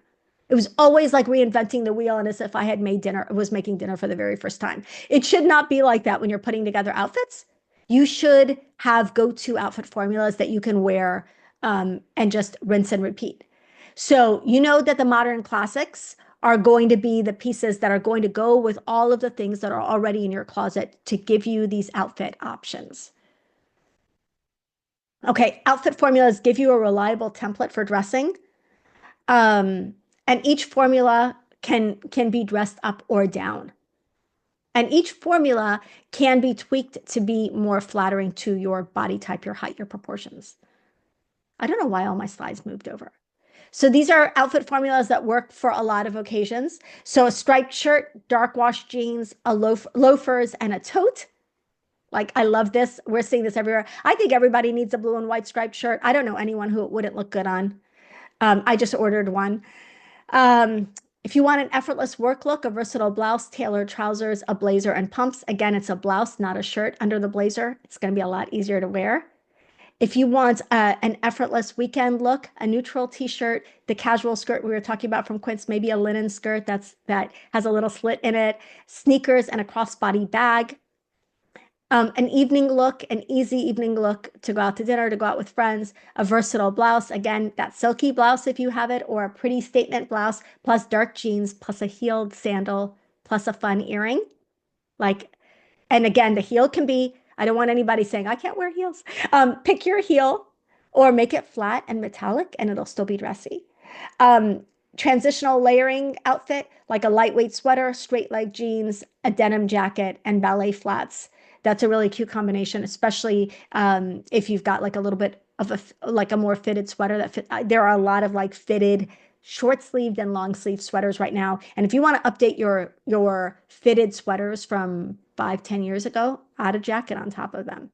It was always like reinventing the wheel and as if I had made dinner, was making dinner for the very first time. It should not be like that when you're putting together outfits. You should have go-to outfit formulas that you can wear and just rinse and repeat. So you know that the modern classics are going to be the pieces that are going to go with all of the things that are already in your closet to give you these outfit options. Okay, outfit formulas give you a reliable template for dressing. And each formula can be dressed up or down. And each formula can be tweaked to be more flattering to your body type, your height, your proportions. I don't know why all my slides moved over. So these are outfit formulas that work for a lot of occasions. So a striped shirt, dark wash jeans, loafers, and a tote. Like, I love this. We're seeing this everywhere. I think everybody needs a blue and white striped shirt. I don't know anyone who it wouldn't look good on. I just ordered one. If you want an effortless work look, a versatile blouse, tailored trousers, a blazer, and pumps. Again, it's a blouse, not a shirt under the blazer. It's going to be a lot easier to wear. If you want an effortless weekend look, a neutral t-shirt, the casual skirt we were talking about from Quince, maybe a linen skirt that has a little slit in it, sneakers, and a crossbody bag. An evening look, an easy evening look to go out to dinner, to go out with friends, a versatile blouse, again, that silky blouse if you have it, or a pretty statement blouse, plus dark jeans, plus a heeled sandal, plus a fun earring. Like, and again, the heel can be, I don't want anybody saying, I can't wear heels. Pick your heel or make it flat and metallic and it'll still be dressy. Transitional layering outfit, like a lightweight sweater, straight leg jeans, a denim jacket, and ballet flats. That's a really cute combination, especially if you've got like a little bit of a more fitted sweater that fit. There are a lot of like fitted short sleeved and long sleeved sweaters right now. And if you want to update your fitted sweaters from 5-10 years ago, add a jacket on top of them.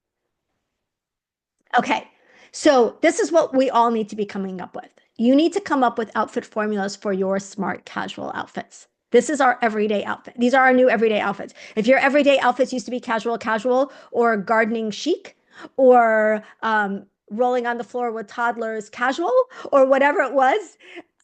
Okay, so this is what we all need to be coming up with. You need to come up with outfit formulas for your smart casual outfits. This is our everyday outfit. These are our new everyday outfits. If your everyday outfits used to be casual, casual, or gardening chic, or rolling on the floor with toddlers casual, or whatever it was,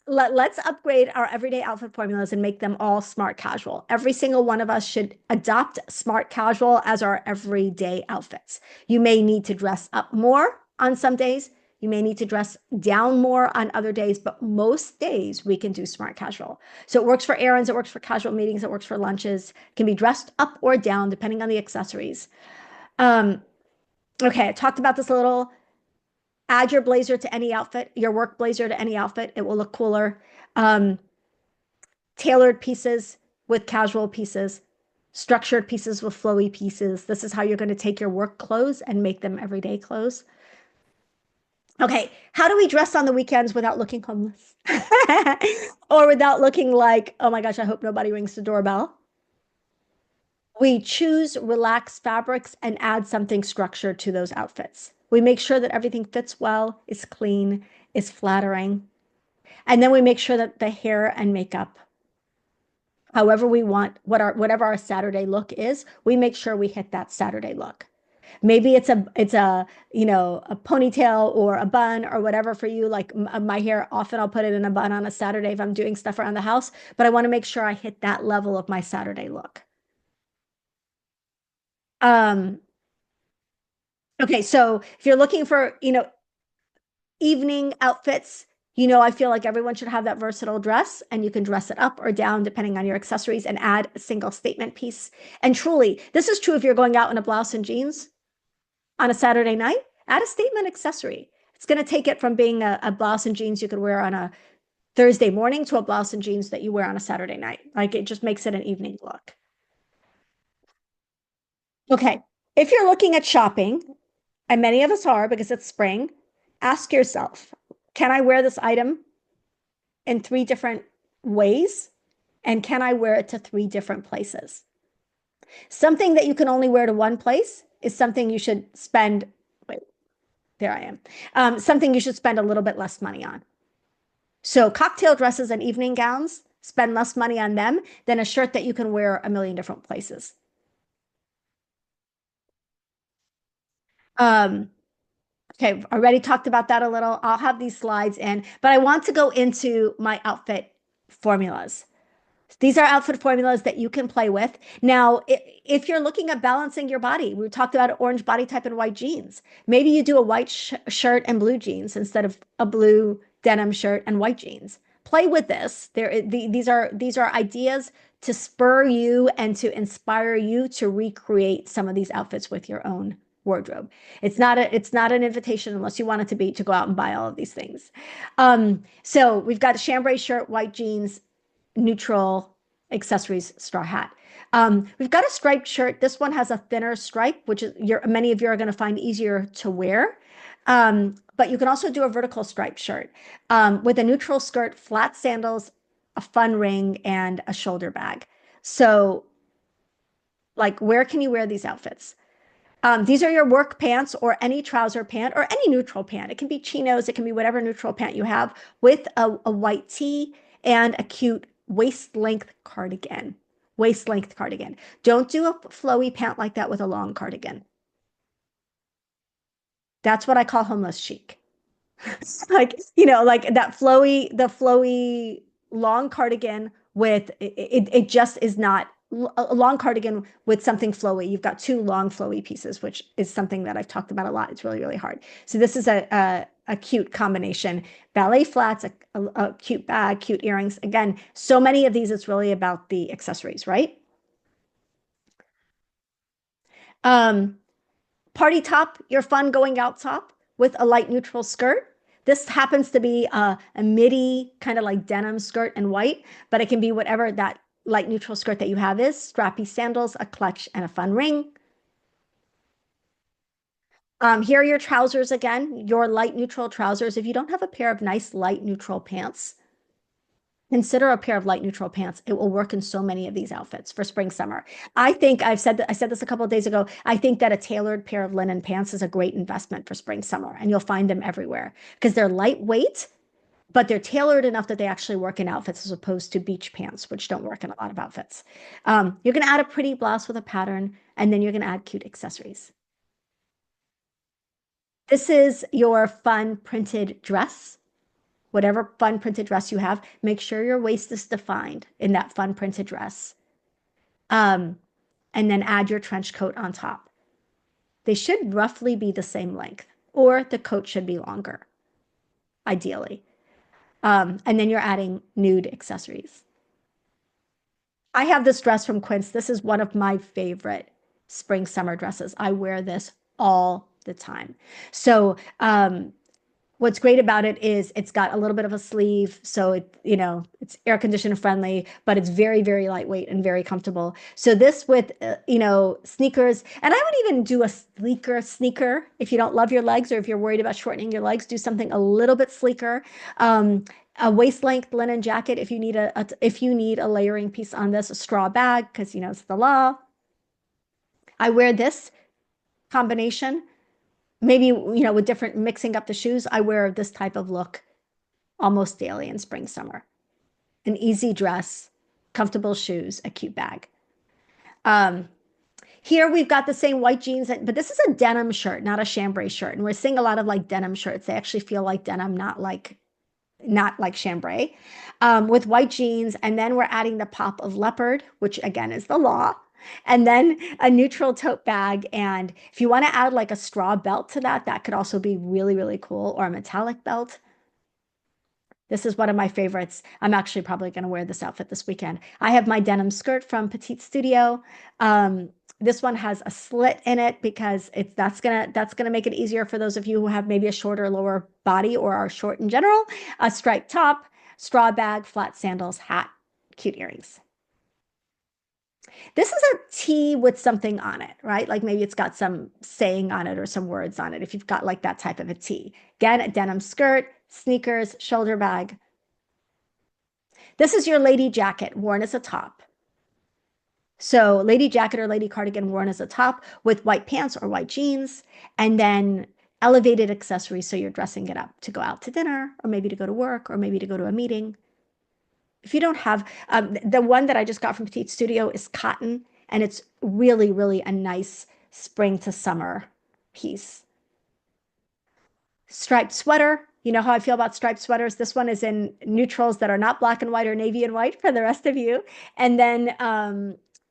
let's upgrade our everyday outfit formulas and make them all smart casual. Every single one of us should adopt smart casual as our everyday outfits. You may need to dress up more on some days. You may need to dress down more on other days, but most days we can do smart casual. So it works for errands, it works for casual meetings, it works for lunches. It can be dressed up or down depending on the accessories. Okay, I talked about this a little. Add your blazer to any outfit, your work blazer to any outfit. It will look cooler. Tailored pieces with casual pieces. structured pieces with flowy pieces. This is how you're going to take your work clothes and make them everyday clothes. Okay, how do we dress on the weekends without looking homeless? Or without looking like, oh my gosh, I hope nobody rings the doorbell. We choose relaxed fabrics and add something structured to those outfits. We make sure that everything fits well, is clean, is flattering. And then we make sure that the hair and makeup, however we want, whatever our Saturday look is, we make sure we hit that Saturday look. Maybe it's a ponytail or a bun or whatever for you. Like my hair, often I'll put it in a bun on a Saturday if I'm doing stuff around the house, but I want to make sure I hit that level of my Saturday look. Um, okay, so if you're looking for, evening outfits, I feel like everyone should have that versatile dress and you can dress it up or down depending on your accessories and add a single statement piece. And truly, this is true if you're going out in a blouse and jeans on a Saturday night, add a statement accessory. It's going to take it from being a blouse and jeans you could wear on a Thursday morning to a blouse and jeans that you wear on a Saturday night. Like it just makes it an evening look. Okay. If you're looking at shopping, and many of us are because it's spring, ask yourself, can I wear this item in three different ways? And can I wear it to three different places? Something that you can only wear to one place is something you should spend, wait, there I am, something you should spend a little bit less money on. So cocktail dresses and evening gowns, spend less money on them than a shirt that you can wear a million different places. Um, okay, already talked about that a little. I'll have these slides in, but I want to go into my outfit formulas. These are outfit formulas that you can play with. Now, if you're looking at balancing your body, we talked about orange body type and white jeans. Maybe you do a white shirt and blue jeans instead of a blue denim shirt and white jeans. Play with this. These are ideas to spur you and to inspire you to recreate some of these outfits with your own wardrobe. It's not an invitation unless you want it to be to go out and buy all of these things. So we've got a chambray shirt, white jeans, neutral accessories, straw hat. We've got a striped shirt. This one has a thinner stripe, which is many of you are going to find easier to wear. But you can also do a vertical striped shirt with a neutral skirt, flat sandals, a fun ring, and a shoulder bag. So, like, where can you wear these outfits? These are your work pants or any trouser pant or any neutral pant. It can be chinos, it can be whatever neutral pant you have with a white tee and a cute waist length cardigan. Waist length cardigan. Don't do a flowy pant like that with a long cardigan. That's what I call homeless chic. Like, like the flowy long cardigan with it just is not a long cardigan with something flowy. You've got two long flowy pieces, which is something that I've talked about a lot. It's really, really hard. So this is a cute combination. Ballet flats, a cute bag, cute earrings. Again, so many of these, it's really about the accessories, right? Um, Party top, your fun going out top with a light neutral skirt. This happens to be a midi kind of like denim skirt and white, but it can be whatever that light neutral skirt that you have is. Strappy sandals, a clutch, and a fun ring. Here are your trousers again, your light neutral trousers. If you don't have a pair of nice light neutral pants, consider a pair of light neutral pants. It will work in so many of these outfits for spring, summer. I think I said this a couple of days ago. I think that a tailored pair of linen pants is a great investment for spring, summer, and you'll find them everywhere because they're lightweight, but they're tailored enough that they actually work in outfits as opposed to beach pants, which don't work in a lot of outfits. You're going to add a pretty blouse with a pattern, and then you're going to add cute accessories. This is your fun printed dress. Whatever fun printed dress you have, make sure your waist is defined in that fun printed dress. Um, and then add your trench coat on top. They should roughly be the same length, or the coat should be longer, ideally. And then you're adding nude accessories. I have this dress from Quince. This is one of my favorite spring summer dresses. I wear this all the time. So What's great about it is it's got a little bit of a sleeve, so it's air conditioner friendly, but it's very, very lightweight and very comfortable. So this with, sneakers, and I would even do a sleeker sneaker if you don't love your legs or if you're worried about shortening your legs, do something a little bit sleeker. A waist length linen jacket if you need if you need a layering piece on this, a straw bag because it's the law. I wear this combination, maybe with different mixing up the shoes. I wear this type of look almost daily in spring, summer. An easy dress, comfortable shoes, a cute bag. Um, Here we've got the same white jeans, but this is a denim shirt, not a chambray shirt. And we're seeing a lot of like denim shirts. They actually feel like denim, not like chambray, with white jeans. And then we're adding the pop of leopard, which again is the law. And then a neutral tote bag. And if you want to add like a straw belt to that, that could also be really, really cool, or a metallic belt. This is one of my favorites. I'm actually probably going to wear this outfit this weekend. I have my denim skirt from Petite Studio. This one has a slit in it because that's gonna make it easier for those of you who have maybe a shorter lower body or are short in general. A striped top, straw bag, flat sandals, hat, cute earrings. This is a tee with something on it, right? Like maybe it's got some saying on it or some words on it if you've got like that type of a tee. Again, a denim skirt, sneakers, shoulder bag. This is your lady jacket worn as a top. So lady jacket or lady cardigan worn as a top with white pants or white jeans, and then elevated accessories. So you're dressing it up to go out to dinner or maybe to go to work or maybe to go to a meeting. If you don't have, the one that I just got from Petite Studio is cotton, and it's really, really a nice spring to summer piece. Striped sweater. You know how I feel about striped sweaters. This one is in neutrals that are not black and white or navy and white for the rest of you. And then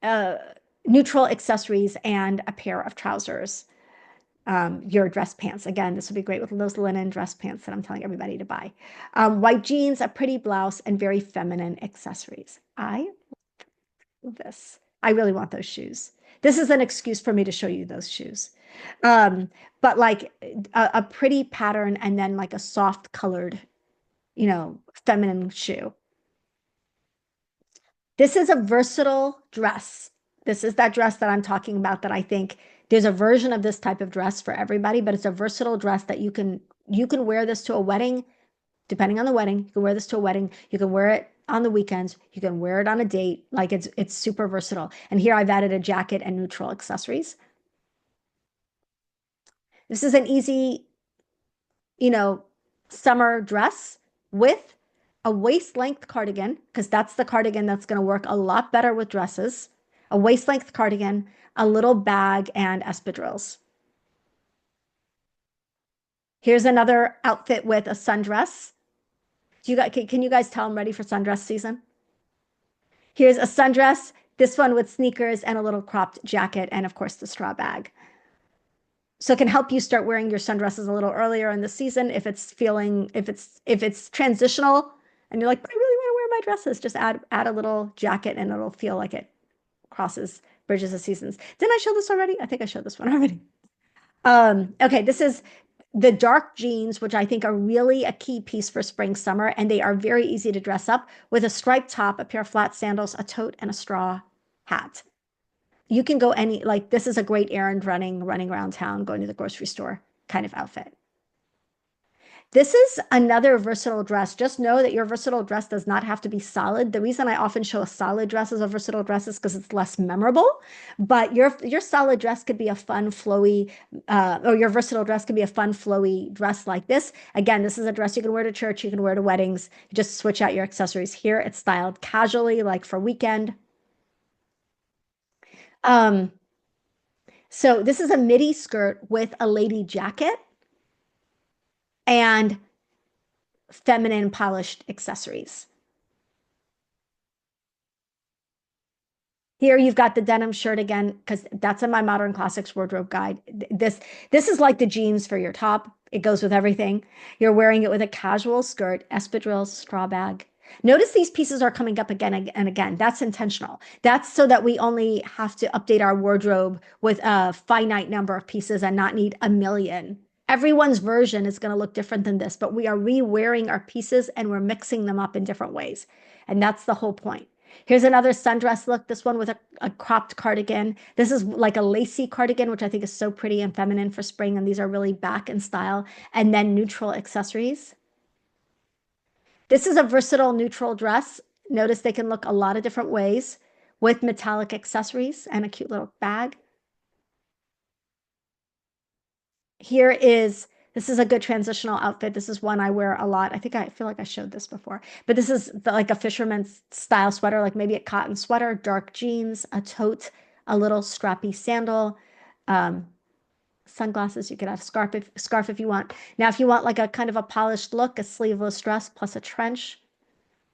uh, neutral accessories and a pair of trousers. Your dress pants. Again, this would be great with those linen dress pants that I'm telling everybody to buy. White jeans, a pretty blouse, and very feminine accessories. I love this. I really want those shoes. This is an excuse for me to show you those shoes. But like a pretty pattern and then like a soft colored, feminine shoe. This is a versatile dress. This is that dress that I'm talking about that I think there's a version of this type of dress for everybody, but it's a versatile dress that you can wear this to a wedding, depending on the wedding. You can wear this to a wedding. You can wear it on the weekends. You can wear it on a date. Like it's super versatile. And here I've added a jacket and neutral accessories. This is an easy, you know, summer dress with a waist length cardigan, because that's the cardigan that's going to work a lot better with dresses. A waist length cardigan, a little bag, and espadrilles. Here's another outfit with a sundress. Can you guys tell I'm ready for sundress season? Here's a sundress, this one with sneakers and a little cropped jacket, and of course the straw bag. So it can help you start wearing your sundresses a little earlier in the season if it's transitional and you're like, but I really want to wear my dresses. Just add a little jacket and it'll feel like it crosses bridges of seasons. Didn't I show this already? I think I showed this one already. Okay, this is the dark jeans, which I think are really a key piece for spring, summer, and they are very easy to dress up with a striped top, a pair of flat sandals, a tote, and a straw hat. You can go like this is a great errand running around town, going to the grocery store kind of outfit. This is another versatile dress. Just know that your versatile dress does not have to be solid. The reason I often show a solid dress as a versatile dress is because it's less memorable. But your solid dress could be a fun, flowy, or your versatile dress could be a fun, flowy dress like this. Again, this is a dress you can wear to church, you can wear to weddings. You just switch out your accessories here. It's styled casually, like for weekend. Um, so this is a midi skirt with a lady jacket and feminine polished accessories. Here you've got the denim shirt again, because that's in my Modern Classics wardrobe guide. This is like the jeans for your top. It goes with everything. You're wearing it with a casual skirt, espadrilles, straw bag. Notice these pieces are coming up again and again. That's intentional. That's so that we only have to update our wardrobe with a finite number of pieces and not need a million Everyone's version is going to look different than this, but we are re-wearing our pieces and we're mixing them up in different ways. And that's the whole point. Here's another sundress look, this one with a cropped cardigan. This is like a lacy cardigan, which I think is so pretty and feminine for spring. And these are really back in style. And then neutral accessories. This is a versatile neutral dress. Notice they can look a lot of different ways with metallic accessories and a cute little bag. Here is This is a good transitional outfit. This is one I wear a lot. I feel like I showed this before, but this is like a fisherman's style sweater, like maybe a cotton sweater, dark jeans, a tote, a little strappy sandal, um, sunglasses. You could have scarf if you want. Now, if you want like a kind of a polished look, a sleeveless dress plus a trench.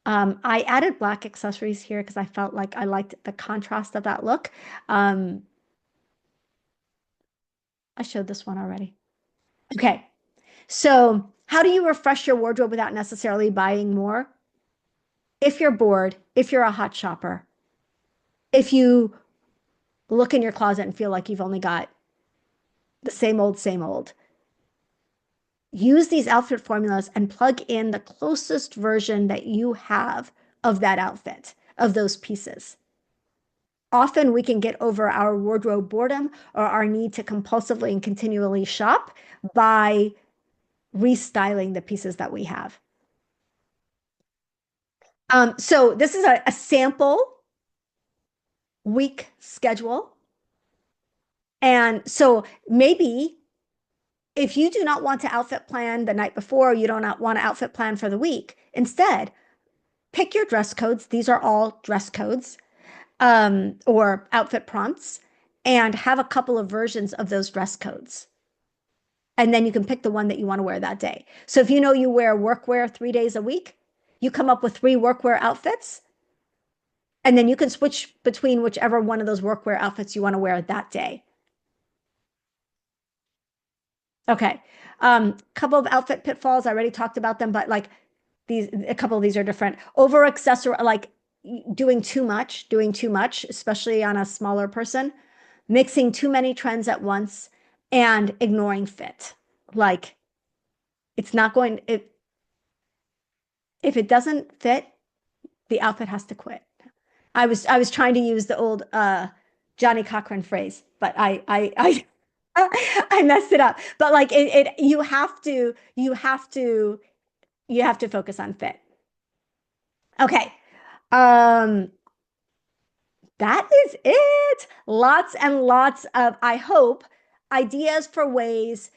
I added black accessories here because I felt like I liked the contrast of that look. Um, I showed this one already. Okay. So, how do you refresh your wardrobe without necessarily buying more? If you're bored, if you're a hot shopper, if you look in your closet and feel like you've only got the same old, use these outfit formulas and plug in the closest version that you have of that outfit, of those pieces. Often we can get over our wardrobe boredom or our need to compulsively and continually shop by restyling the pieces that we have. So this is a sample week schedule. And so maybe if you do not want to outfit plan the night before, you don't want to outfit plan for the week, instead, pick your dress codes. These are all dress codes or outfit prompts, and have a couple of versions of those dress codes. And then you can pick the one that you want to wear that day. So if you know you wear workwear 3 days a week, you come up with 3 workwear outfits, and then you can switch between whichever one of those workwear outfits you want to wear that day. Okay. Couple of outfit pitfalls. I already talked about them, but like a couple of these are different. Over accessor, like doing too much, especially on a smaller person, mixing too many trends at once, and ignoring fit. Like it's not going, if it doesn't fit, the outfit has to quit. I was trying to use the old Johnny Cochran phrase, but I messed it up. But like you have to focus on fit. Okay. Um, that is it. Lots and lots of, I hope, ideas for ways.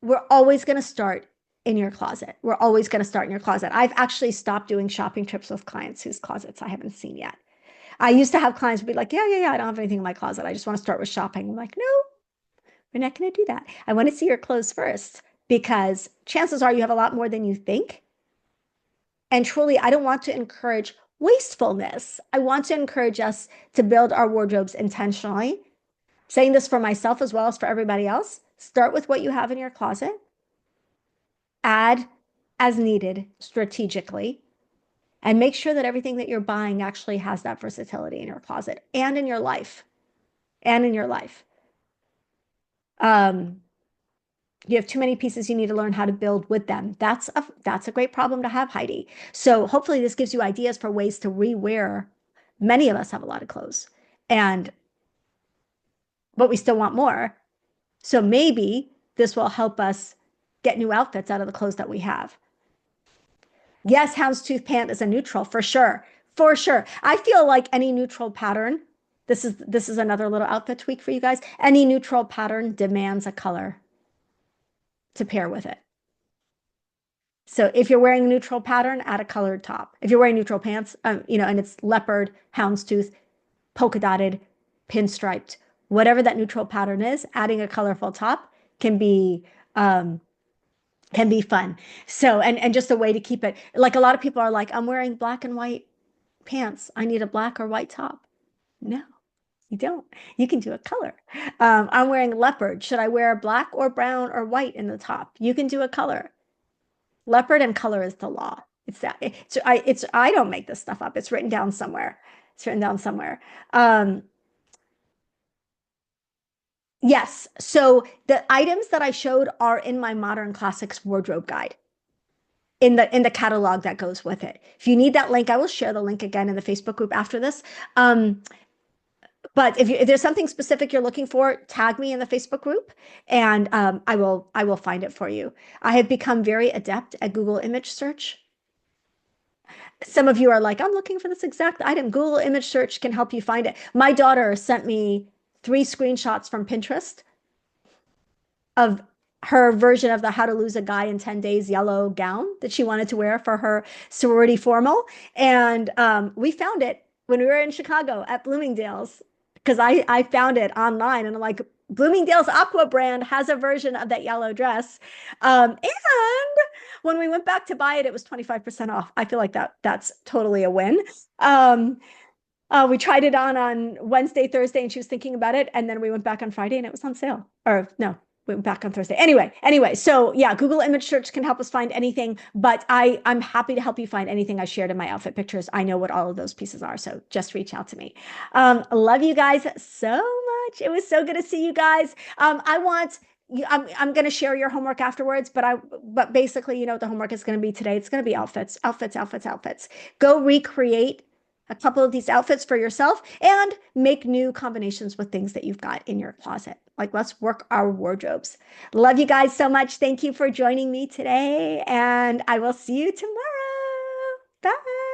We're always going to start in your closet. We're always going to start in your closet. I've actually stopped doing shopping trips with clients whose closets I haven't seen yet. I used to have clients be like, yeah, I don't have anything in my closet. I just want to start with shopping. I'm like, no, we're not going to do that. I want to see your clothes first because chances are you have a lot more than you think. And truly, I don't want to encourage wastefulness. I want to encourage us to build our wardrobes intentionally. Saying this for myself as well as for everybody else. Start with what you have in your closet, add as needed strategically, and make sure that everything that you're buying actually has that versatility in your closet and in your life. And in your life. Um, you have too many pieces you need to learn how to build with them. That's a great problem to have, Heidi. So hopefully this gives you ideas for ways to rewear. Many of us have a lot of clothes, and but we still want more. So maybe this will help us get new outfits out of the clothes that we have. Yes, houndstooth pant is a neutral for sure. For sure. I feel like any neutral pattern, this is another little outfit tweak for you guys. Any neutral pattern demands a color to pair with it. So if you're wearing a neutral pattern, add a colored top. If you're wearing neutral pants, and it's leopard, houndstooth, polka dotted, pinstriped, whatever that neutral pattern is, adding a colorful top um, can be fun. So, and just a way to keep it, like a lot of people are like, I'm wearing black and white pants. I need a black or white top. No, you don't. You can do a color. I'm wearing leopard. Should I wear black or brown or white in the top? You can do a color. Leopard and color is the law. I don't make this stuff up. It's written down somewhere. It's written down somewhere. Um, Yes. So the items that I showed are in my Modern Classics wardrobe guide in the catalog that goes with it. If you need that link, I will share the link again in the Facebook group after this. Um, but if there's something specific you're looking for, tag me in the Facebook group, and I will find it for you. I have become very adept at Google image search. Some of you are like, I'm looking for this exact item. Google image search can help you find it. My daughter sent me 3 screenshots from Pinterest of her version of the How to Lose a Guy in 10 Days yellow gown that she wanted to wear for her sorority formal. And we found it when we were in Chicago at Bloomingdale's because I found it online and I'm like, Bloomingdale's Aqua brand has a version of that yellow dress. And when we went back to buy it, it was 25% off. I feel like that's totally a win. Um, we tried it on Wednesday, Thursday, and she was thinking about it. And then we went back on Friday and it was on sale. Or no, we went back on Thursday. Anyway, so yeah, Google image search can help us find anything, but I'm happy to help you find anything I shared in my outfit pictures. I know what all of those pieces are, so just reach out to me. Love you guys so much. It was so good to see you guys. I want I'm going to share your homework afterwards, but basically, you know what the homework is going to be today. It's going to be outfits, outfits, outfits, outfits. Go recreate a couple of these outfits for yourself and make new combinations with things that you've got in your closet. Like, let's work our wardrobes. Love you guys so much. Thank you for joining me today, and I will see you tomorrow. Bye.